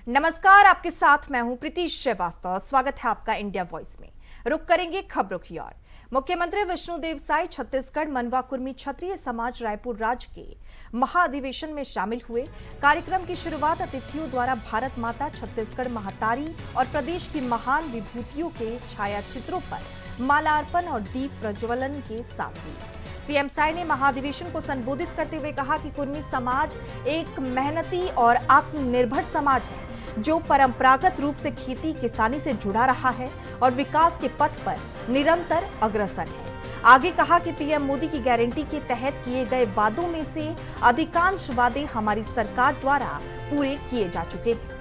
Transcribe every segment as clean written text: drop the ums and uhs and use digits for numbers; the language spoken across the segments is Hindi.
नमस्कार, आपके साथ मैं हूं प्रीति श्रीवास्तव। स्वागत है आपका इंडिया वॉइस में। रुक करेंगे खबरों की ओर। मुख्यमंत्री विष्णुदेव साय छत्तीसगढ़ मनवा कुर्मी क्षत्रिय समाज रायपुर राज्य के महाअधिवेशन में शामिल हुए। कार्यक्रम की शुरुआत अतिथियों द्वारा भारत माता, छत्तीसगढ़ महतारी और प्रदेश की महान विभूतियों के छाया चित्रों पर मालार्पण और दीप प्रज्वलन के साथ हुई। सीएम साय ने महाअधिवेशन को संबोधित करते हुए कहा कि कुर्मी समाज एक मेहनती और आत्मनिर्भर समाज है जो परंपरागत रूप से खेती किसानी से जुड़ा रहा है और विकास के पथ पर निरंतर अग्रसर है। आगे कहा कि पीएम मोदी की गारंटी के तहत किए गए वादों में से अधिकांश वादे हमारी सरकार द्वारा पूरे किए जा चुके हैं।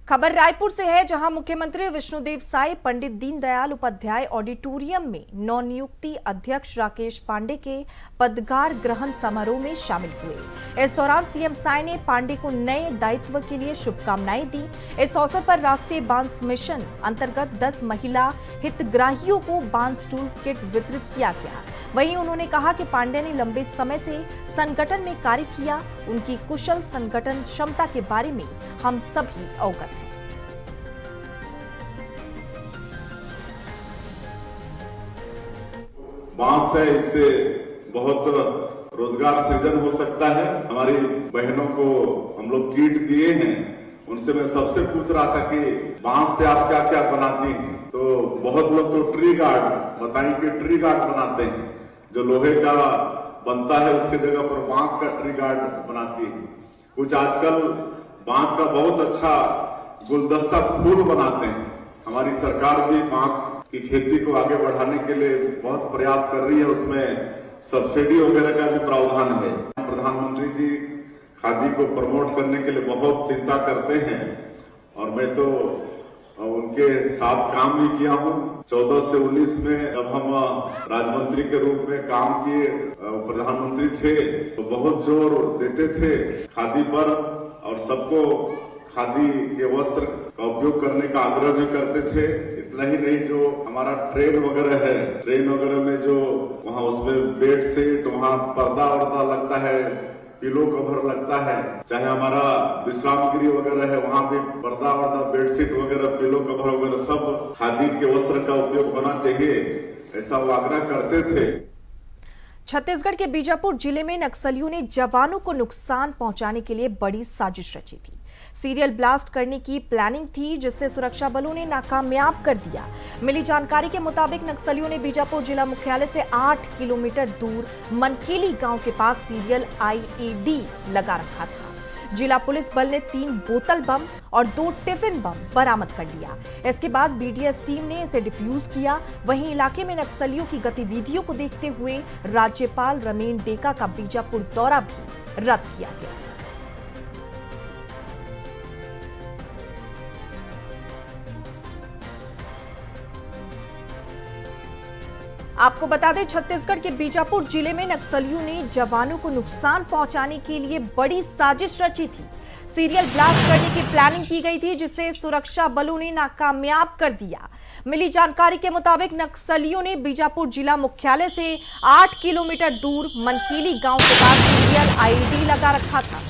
खबर रायपुर से है, जहां मुख्यमंत्री विष्णुदेव साय पंडित दीनदयाल उपाध्याय ऑडिटोरियम में नवनियुक्ति अध्यक्ष राकेश पांडे के पदभार ग्रहण समारोह में शामिल हुए। इस दौरान सीएम साय ने पांडे को नए दायित्व के लिए शुभकामनाएं दी। इस अवसर पर राष्ट्रीय बांस मिशन अंतर्गत 10 महिला हितग्राहियों को बांस टूल किट वितरित किया गया। वहीं उन्होंने कहा कि पांडे ने लंबे समय से संगठन में कार्य किया। उनकी कुशल संगठन क्षमता के बारे में हम सभी अवगत हैं। बांस है, इससे बहुत रोजगार सृजन हो सकता है। हमारी बहनों को हम लोग किट दिए हैं, उनसे मैं सबसे पूछ रहा था कि बांस से आप क्या क्या बनाती हैं, तो बहुत लोग तो ट्री गार्ड बताएं कि ट्री गार्ड बनाते हैं, जो लोहे का बनता है उसके जगह पर बांस का ट्री गार्ड बनाती है। कुछ आजकल बांस का बहुत अच्छा गुलदस्ता फूल बनाते हैं। हमारी सरकार भी बांस की खेती को आगे बढ़ाने के लिए बहुत प्रयास कर रही है, उसमें सब्सिडी वगैरह का भी प्रावधान है। प्रधानमंत्री जी खादी को प्रमोट करने के लिए बहुत चिंता करते हैं और मैं तो उनके साथ काम भी किया हूँ। 14 से 19 में जब हम राज्य के रूप में काम किए, प्रधानमंत्री थे तो बहुत जोर देते थे खादी पर और सबको खादी के वस्त्र का उपयोग करने का आग्रह भी करते थे। इतना ही नहीं, जो हमारा ट्रेन वगैरह है, ट्रेन वगैरह में जो वहाँ उसमें बेड शीट, वहाँ पर्दा वर्दा लगता है, पिलो कवर लगता है, चाहे हमारा विश्राम गृह वगैरह है वहाँ भी पर्दा वर्दा, बेडशीट वगैरह, पिलो कवर वगैरह सब खादी के वस्त्र का उपयोग होना चाहिए, ऐसा वो आग्रह करते थे। छत्तीसगढ़ के बीजापुर जिले में नक्सलियों ने जवानों को नुकसान पहुंचाने के लिए बड़ी साजिश रची थी। सीरियल ब्लास्ट करने की प्लानिंग थी, जिससे सुरक्षा बलों ने नाकामयाब कर दिया। मिली जानकारी के मुताबिक नक्सलियों ने बीजापुर जिला मुख्यालय से 8 किलोमीटर दूर मनकेली गांव के पास सीरियल आईईडी लगा रखा था। जिला पुलिस बल ने 3 बोतल बम और 2 टिफिन बम बरामद कर लिया। इसके बाद बीडीएस टीम ने इसे डिफ्यूज किया। वहीं इलाके में नक्सलियों की गतिविधियों को देखते हुए राज्यपाल रमेन डेका का बीजापुर दौरा भी रद्द किया गया। आपको बता दें, छत्तीसगढ़ के बीजापुर जिले में नक्सलियों ने जवानों को नुकसान पहुंचाने के लिए बड़ी साजिश रची थी। सीरियल ब्लास्ट करने की प्लानिंग की गई थी, जिसे सुरक्षा बलों ने नाकामयाब कर दिया। मिली जानकारी के मुताबिक नक्सलियों ने बीजापुर जिला मुख्यालय से 8 किलोमीटर दूर मनकेली गांव के पास सीरियल आईईडी लगा रखा था।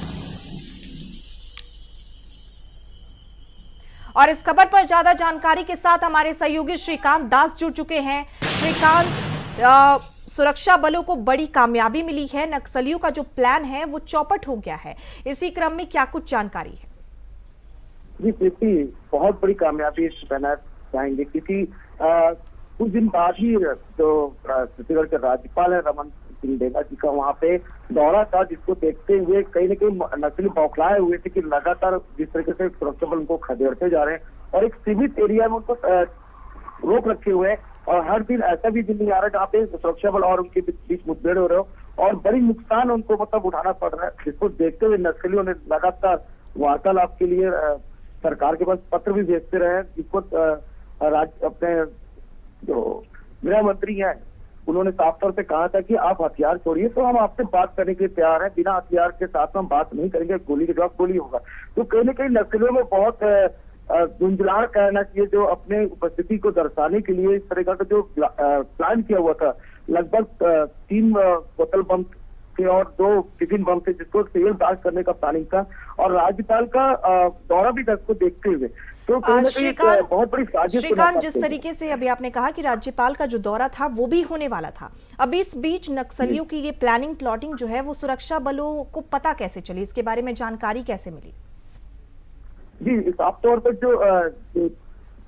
और इस खबर पर ज्यादा जानकारी के साथ हमारे सहयोगी श्रीकांत दास जुड़ चुके हैं। श्रीकांत, सुरक्षा बलों को बड़ी कामयाबी मिली है, नक्सलियों का जो प्लान है वो चौपट हो गया है। इसी क्रम में क्या कुछ जानकारी है? जी प्रीति, बहुत बड़ी कामयाबी कहना चाहेंगे, क्योंकि कुछ दिन बाद ही जो छत्तीसगढ़ के राज्यपाल है रमन सिंह डेका जी का वहाँ पे दौरा था, जिसको देखते हुए कहीं न कहीं नक्सली बौखलाए हुए थे कि लगातार जिस तरीके से सुरक्षा बल उनको खदेड़ते जा रहे हैं और एक सीमित एरिया में उनको रोक रखे हुए हैं। और हर दिन ऐसा भी दिन नहीं आ रहा जहाँ पे सुरक्षा बल और उनके बीच मुठभेड़ हो रहे हो और बड़ी नुकसान उनको उठाना पड़ रहा है, जिसको देखते हुए नक्सलियों ने लगातार वार्तालाप के लिए सरकार के पास पत्र भी भेजते रहे, जिसको अपने जो गृह मंत्री हैं उन्होंने साफ तौर पे कहा था कि आप हथियार छोड़िए तो हम आपसे बात करने के लिए तैयार हैं, बिना हथियार के साथ हम बात नहीं करेंगे, गोली के जवाब गोली होगा। तो कहीं न कहीं नक्सलियों में बहुत गुंजलाहट कहना चाहिए, जो अपने उपस्थिति को दर्शाने के लिए इस तरह का जो प्लान किया हुआ था, लगभग 3 बोतल बम थे और 2 टिफिन बम थे, जिसको सेल ब्लास्ट करने का प्लानिंग था और राज्यपाल का दौरा भी था इसको देखते हुए। तो कहीं ना कहीं एक बहुत बड़ी साजिश। श्रीकांत, जिस तरीके से अभी आपने कहा कि राज्यपाल का जो दौरा था वो भी होने वाला था, अब इस बीच नक्सलियों की ये प्लानिंग प्लॉटिंग जो है वो सुरक्षा बलों को पता कैसे चली, इसके बारे में जानकारी कैसे मिली? जी, साफ तौर पर जो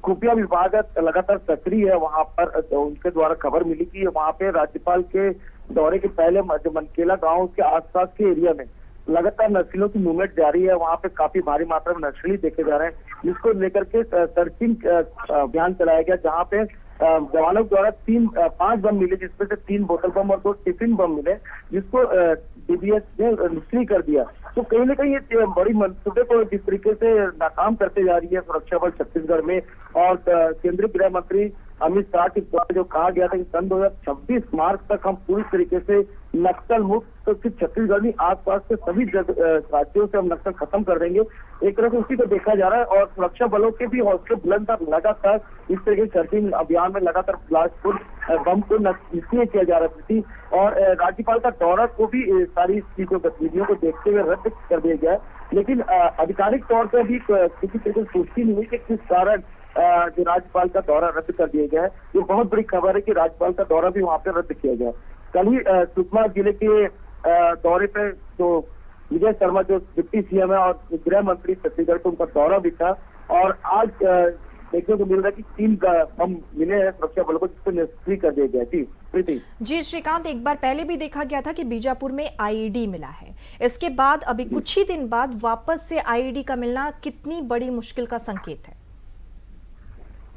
खुफिया विभाग लगातार सक्रिय है वहां पर, उनके द्वारा खबर मिली कि वहां पे राज्यपाल के दौरे के पहले जो मनकेला गांव के आसपास के एरिया में लगातार नक्सलियों की मूवमेंट जारी है। वहां पे काफी भारी मात्रा में नक्सली देखे जा रहे हैं, जिसको लेकर के सर्चिंग अभियान चलाया गया, जहां पे जवानों द्वारा 5 बम मिले, जिसमें से 3 बोतल बम और 2 टिफिन बम मिले, जिसको डीबीएस ने निष्क्रिय कर दिया। तो कहीं ना कहीं ये बड़ी मंसूबे को जिस तरीके से नाकाम करते जा रही है सुरक्षा बल छत्तीसगढ़ में, और केंद्रीय गृह मंत्री अमित शाह के द्वारा जो कहा गया था कि सन 2026 मार्च तक हम पूरी तरीके से नक्सल मुक्त, तो सिर्फ छत्तीसगढ़ में आसपास के सभी राज्यों से हम नक्सल खत्म कर देंगे, एक तरह से उसी को देखा जा रहा है। और सुरक्षा बलों के भी हौसले बुलंद था, लगातार इस तरह के सर्चिंग अभियान में लगातार ब्लास्टफुल बम को निष्क्रिय किया जा रहा थी। और राज्यपाल का दौरा को भी सारी चीजों गतिविधियों को देखते हुए रद्द कर दिया गया है, लेकिन आधिकारिक तौर पर भी किसी तरह की पुष्टि नहीं हुई कि किस कारण जो राज्यपाल का दौरा रद्द कर दिया गया है। ये बहुत बड़ी खबर है कि राज्यपाल का दौरा भी वहां पे रद्द किया गया। कल ही सुकमा जिले के दौरे पे जो विजय शर्मा जो डिप्टी सीएम है और गृह मंत्री छत्तीसगढ़ को, उनका दौरा भी था, और आज देखने को मिल रहा है कि 3 बम मिले हैं सुरक्षा बलों को, जिसको निष्क्रिय कर दिया गया। जी प्रीति। जी श्रीकांत, एक बार पहले भी देखा गया था कि बीजापुर में आईईडी मिला है, इसके बाद अभी कुछ ही दिन बाद वापस से आईईडी का मिलना कितनी बड़ी मुश्किल का संकेत है?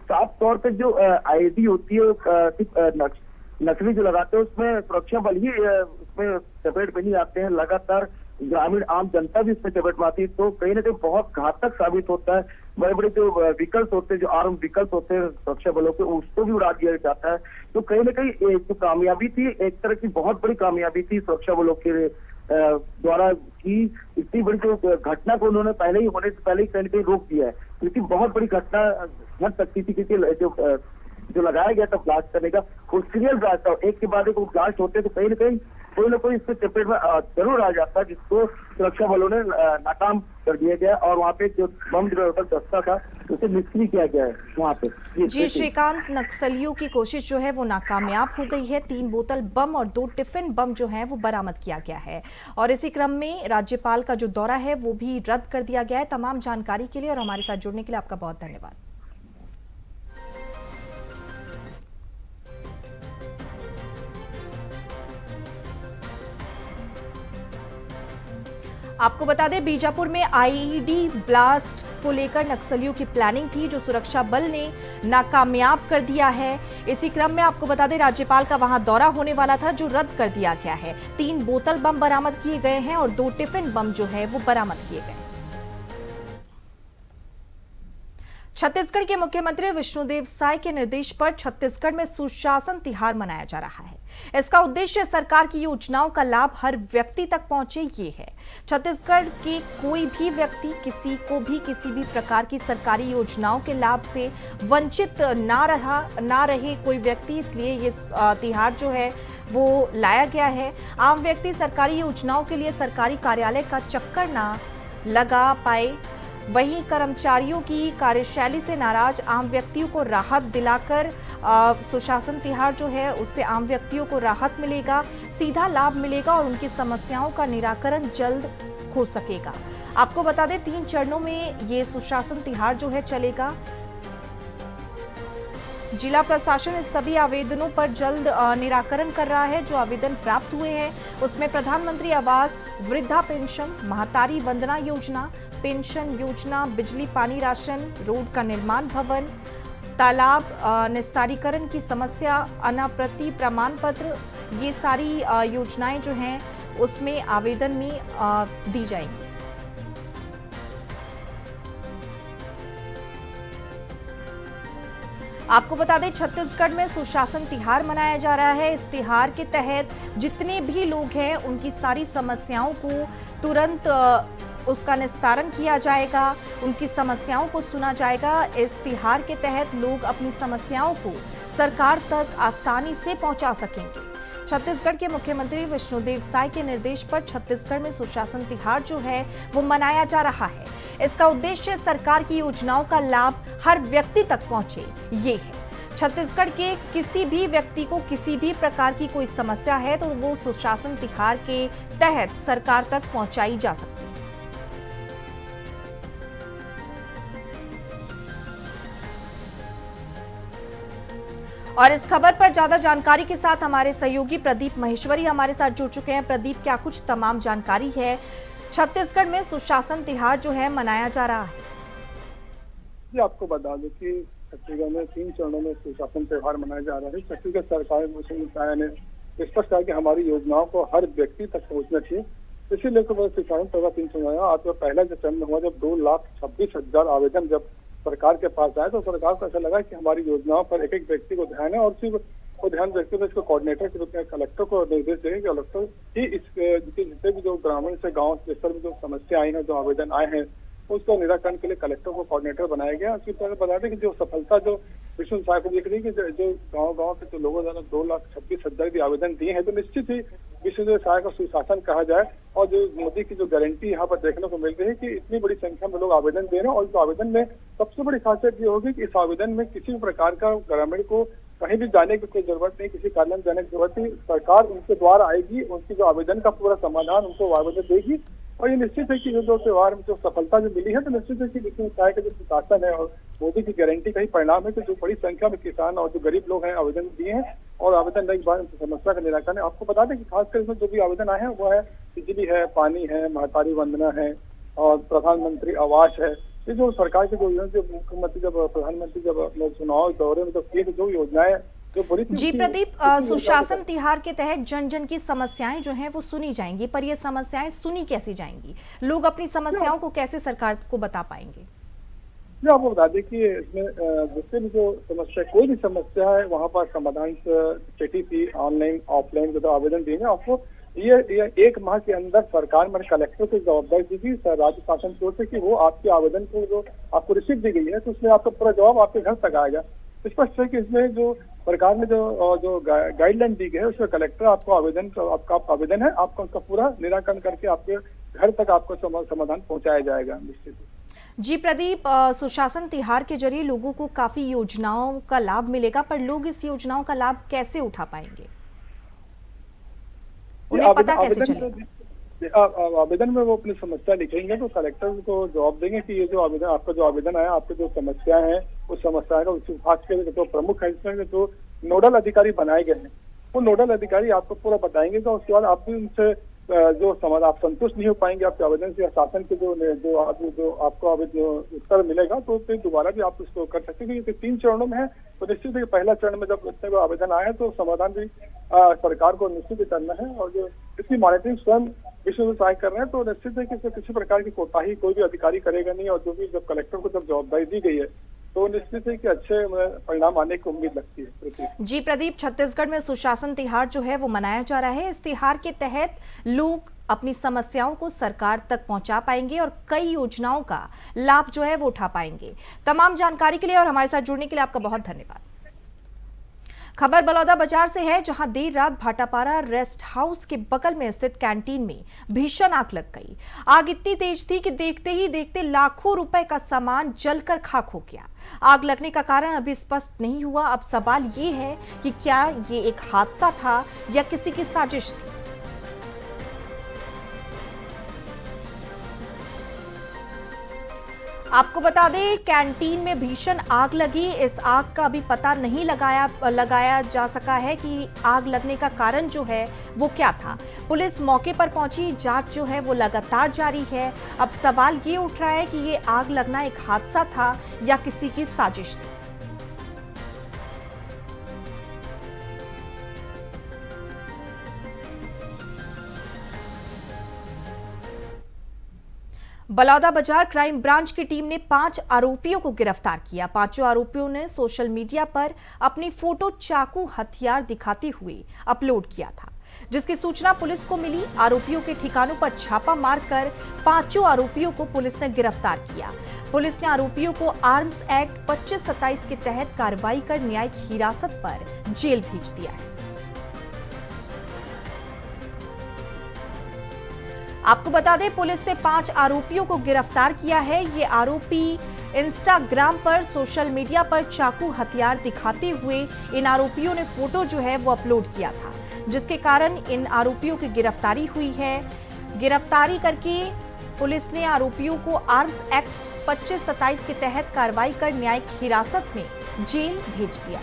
साफ तौर पर जो आईईडी होती है नकली जो लगाते हैं, उसमें सुरक्षा बल ही उसमें चपेट में नहीं आते हैं, लगातार ग्रामीण आम जनता भी इसमें चपेट में आती है। तो कहीं ना कहीं बहुत घातक साबित होता है। बड़े बड़े जो व्हीकल्स होते हैं, जो आर्म व्हीकल्स होते हैं सुरक्षा बलों के, उसको भी उड़ा दिया जाता है। तो कहीं ना कहीं एक जो कामयाबी थी, एक तरह की बहुत बड़ी कामयाबी थी सुरक्षा बलों के द्वारा की, इतनी बड़ी जो घटना को उन्होंने पहले ही होने से पहले ही कहीं ना कहीं रोक दिया है, क्योंकि बहुत बड़ी घटना घट सकती थी, क्योंकि जो लगाया गया था ब्लास्ट करने का, वो सीरियल ब्लास्ट था, एक के बाद एक वो ब्लास्ट होते तो कहीं ना कोई इसके चपेट में जरूर आ जाता, जिसको सुरक्षा बलों ने नाकाम कर दिया गया। और वहाँ पे जो बम दस्ता था उसे निष्क्रिय किया गया है वहाँ पे। जी श्रीकांत, नक्सलियों की कोशिश जो है वो नाकामयाब हो गई है। 3 बोतल बम और 2 टिफिन बम जो है वो बरामद किया गया है, और इसी क्रम में राज्यपाल का जो दौरा है वो भी रद्द कर दिया गया है। तमाम जानकारी के लिए और हमारे साथ जुड़ने के लिए आपका बहुत धन्यवाद। आपको बता दें, बीजापुर में आईईडी ब्लास्ट को लेकर नक्सलियों की प्लानिंग थी, जो सुरक्षा बल ने नाकामयाब कर दिया है। इसी क्रम में आपको बता दें, राज्यपाल का वहां दौरा होने वाला था, जो रद्द कर दिया गया है। 3 बोतल बम बरामद किए गए हैं और 2 टिफिन बम जो है वो बरामद किए गए। छत्तीसगढ़ के मुख्यमंत्री विष्णुदेव साय के निर्देश पर छत्तीसगढ़ में सुशासन तिहार मनाया जा रहा है। इसका उद्देश्य सरकार की योजनाओं का लाभ हर व्यक्ति तक पहुंचे, ये है। छत्तीसगढ़ के कोई भी व्यक्ति किसी को भी किसी भी प्रकार की सरकारी योजनाओं के लाभ से वंचित ना रहे कोई व्यक्ति, इसलिए ये तिहार जो है वो लाया गया है। आम व्यक्ति सरकारी योजनाओं के लिए सरकारी कार्यालय का चक्कर ना लगा पाए, वहीं कर्मचारियों की कार्यशैली से नाराज आम व्यक्तियों को राहत दिलाकर सुशासन तिहार जो है उससे आम व्यक्तियों को राहत मिलेगा, सीधा लाभ मिलेगा और उनकी समस्याओं का निराकरण जल्द हो सकेगा। आपको बता दें, 3 चरणों में ये सुशासन तिहार जो है चलेगा। जिला प्रशासन इस सभी आवेदनों पर जल्द निराकरण कर रहा है। जो आवेदन प्राप्त हुए हैं उसमें प्रधानमंत्री आवास, वृद्धा पेंशन, महतारी वंदना योजना, पेंशन योजना, बिजली पानी राशन, रोड का निर्माण भवन, तालाब निस्तारीकरण की समस्या, अनाप्रति प्रमाण पत्र, ये सारी योजनाएं जो हैं उसमें आवेदन में दी जाएंगी। आपको बता दें, छत्तीसगढ़ में सुशासन तिहार मनाया जा रहा है। इस तिहार के तहत जितने भी लोग हैं उनकी सारी समस्याओं को तुरंत उसका निस्तारण किया जाएगा, उनकी समस्याओं को सुना जाएगा। इस तिहार के तहत लोग अपनी समस्याओं को सरकार तक आसानी से पहुंचा सकेंगे। छत्तीसगढ़ के मुख्यमंत्री विष्णुदेव साय के निर्देश पर छत्तीसगढ़ में सुशासन तिहार जो है वो मनाया जा रहा है। इसका उद्देश्य सरकार की योजनाओं का लाभ हर व्यक्ति तक पहुंचे, ये है। छत्तीसगढ़ के किसी भी व्यक्ति को किसी भी प्रकार की कोई समस्या है तो वो सुशासन तिहार के तहत सरकार तक पहुंचाई जा सकती है। और इस खबर पर ज्यादा जानकारी के साथ हमारे सहयोगी प्रदीप महेश्वरी हमारे साथ जुड़ चुके हैं। प्रदीप, क्या कुछ तमाम जानकारी है? छत्तीसगढ़ में सुशासन तिहार जो है मनाया जा रहा है। जी, आपको बता दें कि छत्तीसगढ़ में 3 चरणों में सुशासन त्योहार मनाया जा रहा है। छत्तीसगढ़ सरकार ने स्पष्ट कहा कि हमारी योजनाओं को हर व्यक्ति तक पहुंचना चाहिए। इसीलिए सुशासन त्योहार 3 चरण आज पहला जो चरण हुआ जब 2,26,000 आवेदन जब सरकार के पास आए तो सरकार को ऐसा लगा कि हमारी योजनाओं पर एक एक व्यक्ति को ध्यान है और सिर्फ वो ध्यान व्यक्ति को इसको कोऑर्डिनेटर के रूप में कलेक्टर को निर्देश देंगे कि कलेक्टर ही जितने भी जो ग्रामीण से गाँव स्तर में जो समस्या आई है, जो आवेदन आए हैं, उसको निराकरण के लिए कलेक्टर को कोऑर्डिनेटर बनाया गया। उसकी तरह बता दें कि जो सफलता जो विष्णु साय को देख रही है कि जो गांव के जो लोगों द्वारा 2,26,000 भी आवेदन दिए हैं तो निश्चित ही विष्णु साय का सुशासन कहा जाए। और जो मोदी की जो गारंटी यहाँ पर देखने को मिल रही है कि इतनी बड़ी संख्या में लोग आवेदन दे रहे हैं और इस आवेदन में सबसे बड़ी खासियत ये होगी कि इस आवेदन में किसी भी प्रकार का ग्रामीण को कहीं भी जाने की कोई जरूरत नहीं, किसी कार्यालय जाने की जरूरत नहीं। सरकार उनके द्वारा आएगी, उनकी जो आवेदन का पूरा समाधान उनको आवेदन देगी। और ये निश्चित है कि जो त्योहार में जो सफलता जो मिली है तो निश्चित है कि विष्णु साय का जो सुशासन है और मोदी की गारंटी का ही परिणाम है कि जो बड़ी संख्या में किसान और जो गरीब लोग हैं आवेदन दिए हैं और आवेदन देने के बाद समस्या का निराकरण है। आपको बता दें कि खासकर इसमें जो भी आवेदन आए हैं वो है बिजली है, पानी है, महतारी वंदना है और प्रधानमंत्री आवास है। ये जो सरकार की जो मुख्यमंत्री जब प्रधानमंत्री जब चुनाव दौरे में जब किए जो योजनाएं जी प्रदीप, सुशासन तिहार के तहत जन जन की समस्याएं जो हैं वो सुनी जाएंगी, पर ये समस्याएं सुनी कैसी जाएंगी? लोग अपनी समस्याओं को कैसे सरकार को बता पाएंगे? जी, आपको बता दें कि इसमें जिससे भी जो समस्या कोई भी समस्या है वहाँ पर समाधान चिट्ठी ऑनलाइन ऑफलाइन जो आवेदन देंगे आपको ये 1 माह के अंदर सरकार में कलेक्टर को जवाबदारी दी गई राज्य शासन की ओर से कि वो आपके आवेदन को जो आपको रिसीव दी गई है तो उसमें आपका पूरा जवाब आपके घर तक आएगा। स्पष्ट है कि इसमें जो सरकार ने जो गाइडलाइन दी गई है उसमें कलेक्टर आपको आवेदन आपका आवेदन है आपका उसका पूरा निराकरण करके आपके घर तक आपको समाधान पहुंचाया जाएगा निश्चित। जी प्रदीप, सुशासन तिहार के जरिए लोगों को काफी योजनाओं का लाभ मिलेगा, पर लोग इस योजनाओं का लाभ कैसे उठा पाएंगे? उन्हें पता कैसे चलेगा? आवेदन में वो अपनी समस्या लिखेंगे तो कलेक्टर को जवाब देंगे कि ये जो आवेदन आपका जो आवेदन आया आपकी जो समस्या है उस समस्या का उस विभाग के जो प्रमुख है इसमें जो नोडल अधिकारी बनाए गए हैं वो नोडल अधिकारी आपको पूरा बताएंगे। तो उसके बाद आप भी उनसे जो आप संतुष्ट नहीं हो पाएंगे आपके आवेदन से शासन के जो आपको जो उत्तर मिलेगा तो फिर दोबारा भी आप उसको कर सकते हैं। 3 चरणों में है तो निश्चित है पहला चरण में जब इतने आवेदन आए तो समाधान भी सरकार को निश्चित करना है और जो इसकी मॉनिटरिंग स्वयं विष्णु साय कर रहे हैं तो निश्चित है कि किसी प्रकार की कोताही कोई भी अधिकारी करेगा नहीं। और जो भी जब कलेक्टर को जब जवाबदारी दी गई है तो निश्चित है कि अच्छे परिणाम आने की उम्मीद लगती है। जी प्रदीप, छत्तीसगढ़ में सुशासन तिहार जो है वो मनाया जा रहा है। इस तिहार के तहत लोग अपनी समस्याओं को सरकार तक पहुंचा पाएंगे और कई योजनाओं का लाभ जो है वो उठा पाएंगे। तमाम जानकारी के लिए और हमारे साथ जुड़ने के लिए आपका बहुत धन्यवाद। खबर बलौदा बाजार से है, जहां देर रात भाटापारा रेस्ट हाउस के बगल में स्थित कैंटीन में भीषण आग लग गई। आग इतनी तेज थी कि देखते ही देखते लाखों रुपए का सामान जलकर खाक हो गया। आग लगने का कारण अभी स्पष्ट नहीं हुआ। अब सवाल ये है कि क्या ये एक हादसा था या किसी की साजिश थी। आपको बता दें, कैंटीन में भीषण आग लगी। इस आग का अभी पता नहीं लगाया जा सका है कि आग लगने का कारण जो है वो क्या था। पुलिस मौके पर पहुंची, जांच जो है वो लगातार जारी है। अब सवाल ये उठ रहा है कि ये आग लगना एक हादसा था या किसी की साजिश थी। बलौदा बाजार क्राइम ब्रांच की टीम ने 5 आरोपियों को गिरफ्तार किया। पांचों आरोपियों ने सोशल मीडिया पर अपनी फोटो चाकू हथियार दिखाते हुए अपलोड किया था, जिसकी सूचना पुलिस को मिली। आरोपियों के ठिकानों पर छापा मारकर पांचों आरोपियों को पुलिस ने गिरफ्तार किया। पुलिस ने आरोपियों को आर्म्स एक्ट 2527 के तहत कार्रवाई कर न्यायिक हिरासत पर जेल भेज दिया है। आपको बता दें, पुलिस ने 5 आरोपियों को गिरफ्तार किया है। ये आरोपी इंस्टाग्राम पर सोशल मीडिया पर चाकू हथियार दिखाते हुए इन आरोपियों ने फोटो जो है वो अपलोड किया था, जिसके कारण इन आरोपियों की गिरफ्तारी हुई है। गिरफ्तारी करके पुलिस ने आरोपियों को आर्म्स एक्ट 2527 के तहत कार्रवाई कर न्यायिक हिरासत में जेल भेज दिया।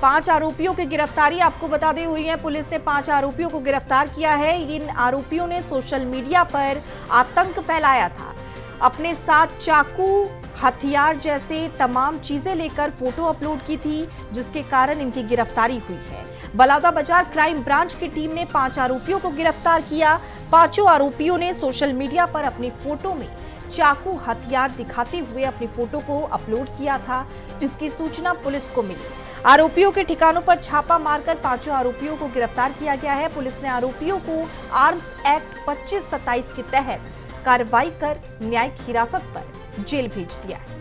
पांच आरोपियों की गिरफ्तारी आपको बता दें हुई है। पुलिस ने 5 आरोपियों को गिरफ्तार किया है। इन आरोपियों ने सोशल मीडिया पर आतंक फैलाया था। अपने साथ चाकू, हथियार जैसे तमाम चीजें लेकर फोटो अपलोड की थी, जिसके कारण इनकी गिरफ्तारी हुई है। बलौदा बाजार क्राइम ब्रांच की टीम ने 5 आरोपियों को गिरफ्तार किया। पांचों आरोपियों ने सोशल मीडिया पर अपनी फोटो में चाकू हथियार दिखाते हुए अपनी फोटो को अपलोड किया था, जिसकी सूचना पुलिस को मिली। आरोपियों के ठिकानों पर छापा मारकर पांचों आरोपियों को गिरफ्तार किया गया है। पुलिस ने आरोपियों को आर्म्स एक्ट 2527 के तहत कार्रवाई कर न्यायिक हिरासत पर जेल भेज दिया है।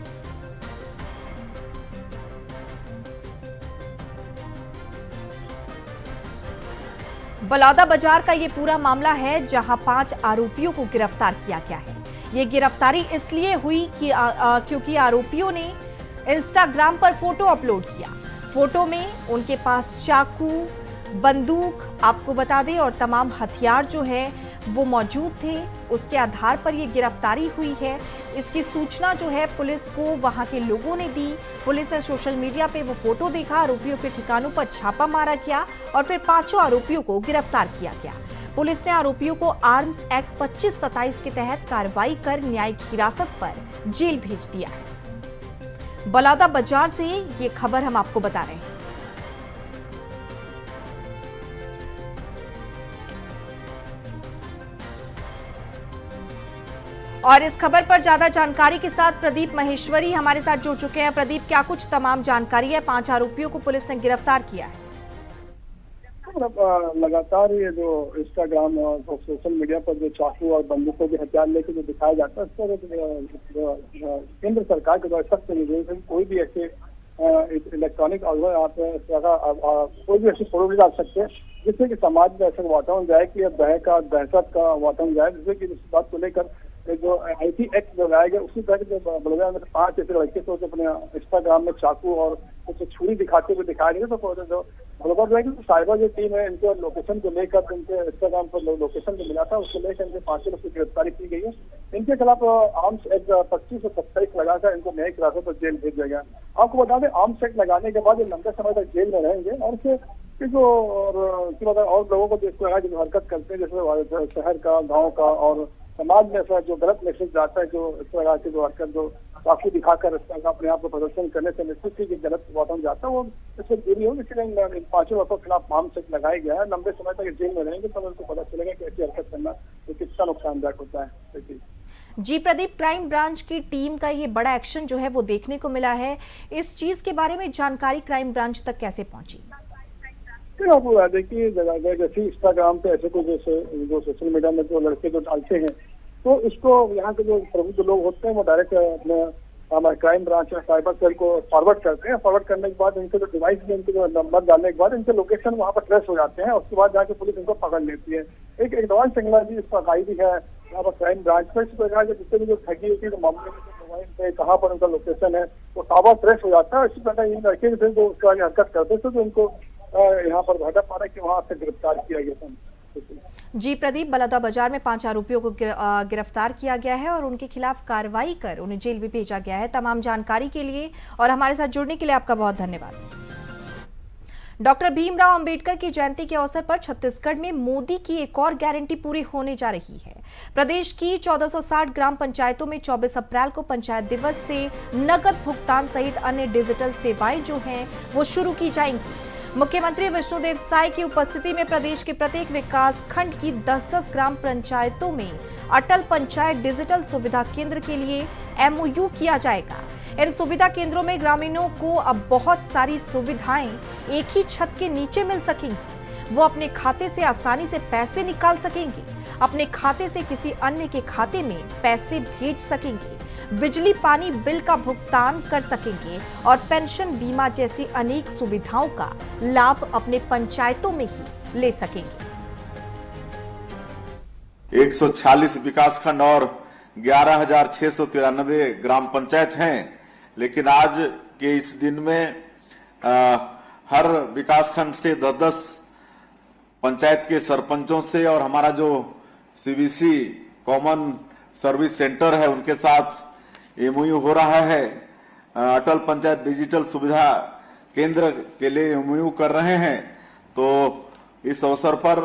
बलौदा बाजार का ये पूरा मामला है, जहां 5 आरोपियों को गिरफ्तार किया गया है। ये गिरफ्तारी इसलिए हुई कि क्योंकि आरोपियों ने इंस्टाग्राम पर फोटो अपलोड किया। फोटो में उनके पास चाकू, बंदूक आपको बता दें और तमाम हथियार जो है वो मौजूद थे। उसके आधार पर ये गिरफ्तारी हुई है। इसकी सूचना जो है पुलिस को वहां के लोगों ने दी। पुलिस ने सोशल मीडिया पे वो फोटो देखा, आरोपियों के ठिकानों पर छापा मारा गया और फिर 5 आरोपियों को गिरफ्तार किया गया। पुलिस ने आरोपियों को आर्म्स एक्ट 2527 के तहत कार्रवाई कर न्यायिक हिरासत पर जेल भेज दिया है। बलौदा बाजार से ये खबर हम आपको बता रहे हैं। और इस खबर पर ज्यादा जानकारी के साथ प्रदीप महेश्वरी हमारे साथ जुड़ चुके हैं। प्रदीप, क्या कुछ तमाम जानकारी है? 5 आरोपियों को पुलिस ने गिरफ्तार किया है। लगातार ये जो इंस्टाग्राम और सोशल मीडिया पर जो चाकू और बंदूकों के हथियार लेकर जो दिखाया जाता है, उस पर केंद्र सरकार के द्वारा सख्त निर्देश है। कोई भी ऐसे इलेक्ट्रॉनिक आप कोई भी ऐसी फोटो नहीं डाल सकते जिससे कि समाज में ऐसा वातावरण जाए कि दहशत का वातावरण जाए, जिससे कि इस बात को लेकर जो आईटी एक्ट जो लाया गया उसी तरह के बड़ौदा में 5 ऐसे लड़के तो अपने इंस्टाग्राम में चाकू और कुछ छुरी दिखाते हुए दिखाया गया। तो जो बड़ौदा जो है कि साइबर जो टीम है, इनके लोकेशन को लेकर इनके इंस्टाग्राम पर लोकेशन जो मिला था उसको लेकर इनके 5 लोग की गिरफ्तारी की गई है। इनके खिलाफ आर्म्स एक्ट 2527 लगाकर इनको न्यायिक हिरासत पर जेल भेज दिया गया। आपको बता दें, आर्म्स एक्ट लगाने के बाद ये लंबे समय तक जेल में रहेंगे और और लोगों को जो हरकत करते हैं, जैसे शहर का, गाँव का और समाज में ऐसा जो गलत मैसेज जाता है, जो इस तरह की जो हरकत जो चाकू दिखाकर अपने आप को प्रदर्शन करने से निश्चित ही गलत वातावरण जाता है, वो इससे दूरी हो। इसलिए इन 5 लोगों के खिलाफ मामला लगाया गया है। लंबे समय तक जेल में रहेंगे तब उनको पता चलेगा कि ऐसी हरकत करना तो कितना नुकसानदायक होता है। जी प्रदीप, क्राइम ब्रांच की टीम का ये बड़ा एक्शन जो है वो देखने को मिला है। इस चीज के बारे में जानकारी क्राइम ब्रांच तक कैसे पहुंची? आपको देखिए, जैसे इंस्टाग्राम पे ऐसे कुछ जो सोशल मीडिया में जो लड़के जो डालते हैं, तो इसको यहाँ के जो प्रबुद्ध लोग होते हैं वो डायरेक्ट अपने हमारे क्राइम ब्रांच या साइबर सेल को फॉरवर्ड करते हैं। फॉरवर्ड करने के बाद इनके जो डिवाइस में इनके जो नंबर डालने के बाद इनके लोकेशन वहाँ पर ट्रेस हो जाते हैं। उसके बाद जाके पुलिस इनको पकड़ लेती है। एक एडवांस टेक्नोलॉजी इसका आई भी है यहाँ पर क्राइम ब्रांच पर। इस प्रकार के जितने भी जो ठगी होती है, तो मामले में मोबाइल पे कहाँ पर उनका लोकेशन है वो साबर ट्रेस हो जाता है। इसी प्रकार इन लड़के से जो उसके बाद हरकत करते थे तो इनको यहाँ पर भाटा पा रहा कि वहाँ से गिरफ्तार किया गया था। जी प्रदीप, बलौदा बाजार में 5 आरोपियों को गिरफ्तार किया गया है और उनके खिलाफ कार्रवाई कर उन्हें जेल भी भेजा गया है। तमाम जानकारी के लिए और हमारे साथ जुड़ने के लिए आपका बहुत धन्यवाद। डॉक्टर भीमराव अंबेडकर की जयंती के अवसर पर छत्तीसगढ़ में मोदी की एक और गारंटी पूरी होने जा रही है। प्रदेश की 1460 ग्राम पंचायतों में 24 अप्रैल को पंचायत दिवस से नकद भुगतान सहित अन्य डिजिटल सेवाएं जो हैं वो शुरू की जाएंगी। मुख्यमंत्री विष्णुदेव साय की उपस्थिति में प्रदेश के प्रत्येक विकास खंड की 10-10 ग्राम पंचायतों में अटल पंचायत डिजिटल सुविधा केंद्र के लिए MOU किया जाएगा। इन सुविधा केंद्रों में ग्रामीणों को अब बहुत सारी सुविधाएं एक ही छत के नीचे मिल सकेंगी। वो अपने खाते से आसानी से पैसे निकाल सकेंगे, अपने खाते से किसी अन्य के खाते में पैसे भेज सकेंगे, बिजली पानी बिल का भुगतान कर सकेंगे और पेंशन बीमा जैसी अनेक सुविधाओं का लाभ अपने पंचायतों में ही ले सकेंगे। 146 विकासखंड और 11,693 ग्राम पंचायत हैं, लेकिन आज के इस दिन में हर विकासखंड से 10-10 पंचायत के सरपंचों से और हमारा जो CBC कॉमन सर्विस सेंटर है उनके साथ MOU हो रहा है। अटल पंचायत डिजिटल सुविधा केंद्र के लिए MOU कर रहे हैं। तो इस अवसर पर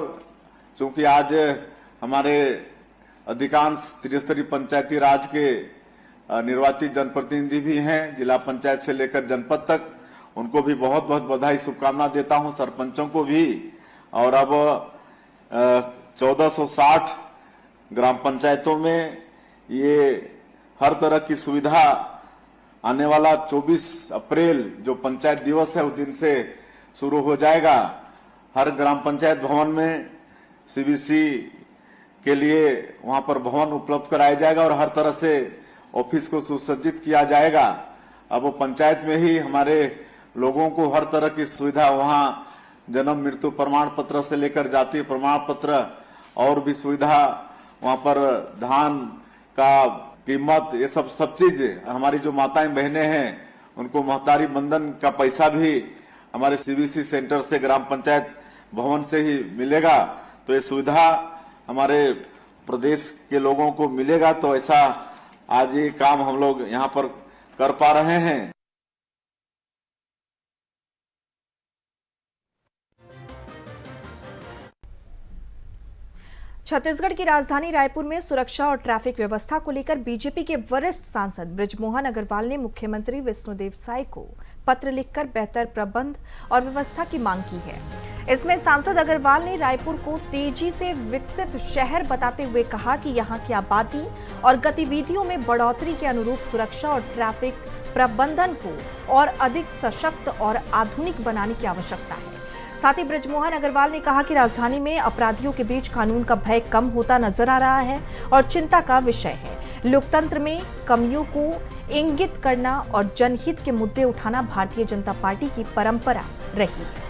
चूंकि आज हमारे अधिकांश त्रिस्तरीय पंचायती राज के निर्वाचित जनप्रतिनिधि भी हैं, जिला पंचायत से लेकर जनपद तक, उनको भी बहुत बहुत बधाई शुभकामना देता हूं, सरपंचों को भी। और अब 1460 ग्राम पंचायतों में ये हर तरह की सुविधा आने वाला 24 अप्रैल जो पंचायत दिवस है उस दिन से शुरू हो जाएगा। हर ग्राम पंचायत भवन में CBC के लिए वहां पर भवन उपलब्ध कराया जाएगा और हर तरह से ऑफिस को सुसज्जित किया जाएगा। अब वो पंचायत में ही हमारे लोगों को हर तरह की सुविधा, वहां जन्म मृत्यु प्रमाण पत्र से लेकर जातीय प्रमाण पत्र और भी सुविधा, वहां पर धान का कीमत, ये सब चीज, हमारी जो माताएं बहनें हैं उनको महतारी बंधन का पैसा भी हमारे CBC सेंटर से ग्राम पंचायत भवन से ही मिलेगा। तो ये सुविधा हमारे प्रदेश के लोगों को मिलेगा। तो ऐसा आज ये काम हम लोग यहाँ पर कर पा रहे हैं। छत्तीसगढ़ की राजधानी रायपुर में सुरक्षा और ट्रैफिक व्यवस्था को लेकर बीजेपी के वरिष्ठ सांसद बृजमोहन अग्रवाल ने मुख्यमंत्री विष्णुदेव साय को पत्र लिखकर बेहतर प्रबंध और व्यवस्था की मांग की है। इसमें सांसद अग्रवाल ने रायपुर को तेजी से विकसित शहर बताते हुए कहा कि यहां की आबादी और गतिविधियों में बढ़ोतरी के अनुरूप सुरक्षा और ट्रैफिक प्रबंधन को और अधिक सशक्त और आधुनिक बनाने की आवश्यकता है। साथ ही बृजमोहन अग्रवाल ने कहा कि राजधानी में अपराधियों के बीच कानून का भय कम होता नजर आ रहा है और चिंता का विषय है। लोकतंत्र में कमियों को इंगित करना और जनहित के मुद्दे उठाना भारतीय जनता पार्टी की परंपरा रही है।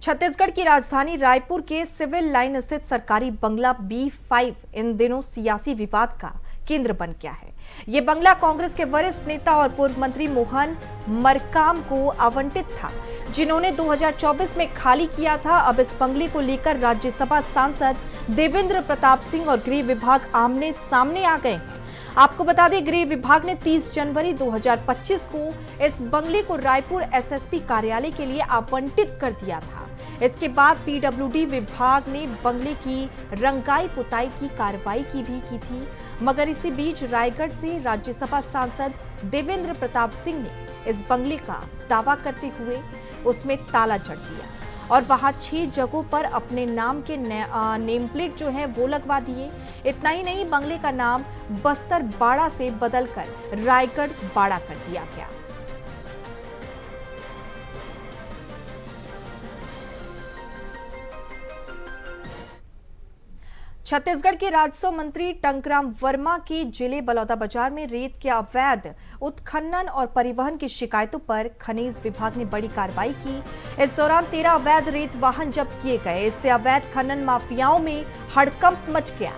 छत्तीसगढ़ की राजधानी रायपुर के सिविल लाइन स्थित सरकारी बंगला B5 इन दिनों सियासी विवाद का केंद्र बन गया है। ये बंगला कांग्रेस के वरिष्ठ नेता और पूर्व मंत्री मोहन मरकाम को आवंटित था, जिन्होंने 2024 में खाली किया था। अब इस बंगले को लेकर राज्यसभा सांसद देवेंद्र प्रताप सिंह और गृह विभाग आमने सामने आ गए हैं। आपको बता दें, गृह विभाग ने 30 जनवरी 2025 को इस बंगले को रायपुर SSP कार्यालय के लिए आवंटित कर दिया था। इसके बाद PWD विभाग ने बंगले की रंगाई पुताई की कार्रवाई की थी, मगर इसी बीच रायगढ़ से राज्यसभा सांसद देवेंद्र प्रताप सिंह ने इस बंगले का दावा करते हुए उसमें ताला जड़ दिया और वहां 6 जगहों पर अपने नाम के नेम प्लेट जो है वो लगवा दिए। इतना ही नहीं, बंगले का नाम बस्तर बाड़ा से बदलकर रायगढ़ बाड़ा कर दिया गया। छत्तीसगढ़ के राजस्व मंत्री टंकराम वर्मा के जिले बलौदाबाजार में रेत के अवैध उत्खनन और परिवहन की शिकायतों पर खनिज विभाग ने बड़ी कार्रवाई की। इस दौरान 13 अवैध रेत वाहन जब्त किए गए। इससे अवैध खनन माफियाओं में हड़कंप मच गया।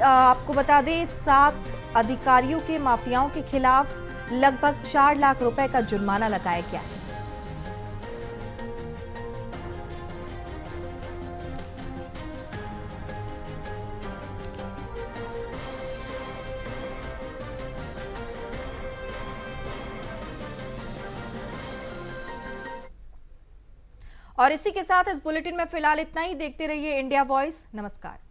आपको बता दें, 7 अधिकारियों के माफियाओं के खिलाफ लगभग 4 लाख रुपए का जुर्माना लगाया गया है। और इसी के साथ इस बुलेटिन में फिलहाल इतना ही। देखते रहिए इंडिया वॉइस। नमस्कार।